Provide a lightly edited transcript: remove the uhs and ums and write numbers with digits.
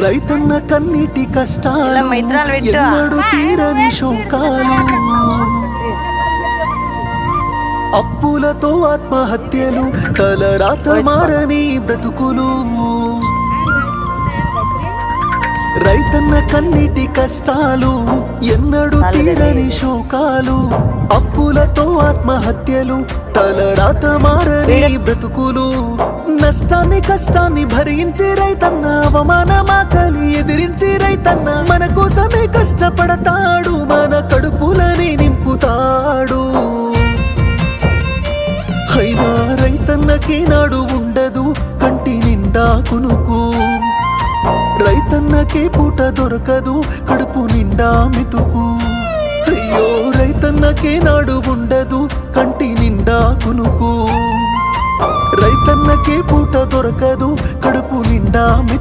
రైతన్న కన్నీటి కష్టాలు ఎన్నడూ తీరని శోకాలు, అప్పులతో ఆత్మహత్యలు, తలరాత మారని బ్రతుకులు. రైతన్న కన్నీటి కష్టాలు ఎన్నడూ తీరని శోకాలు, అప్పులతో ఆత్మహత్యలు, తలరాత మారని బ్రతుకులు. నష్టాన్ని కష్టాన్ని భరించి రైతన్న, అవమానమాకలి ఎదిరించి రైతన్న మన కోసమే కష్టపడతాడు, మన కడుపులని నింపుతాడు. అయినా రైతన్నకి నాడు ఉండదు కంటి నిండా కునుకు, రైతన్నకే పూట దొరకదు కడుపు నిండా మెతుకు. అయ్యో రైతన్నకే నాడు ఉండదు కంటి నిండా కునుకు, రైతన్నకే పూట దొరకదు కడుపు నిండా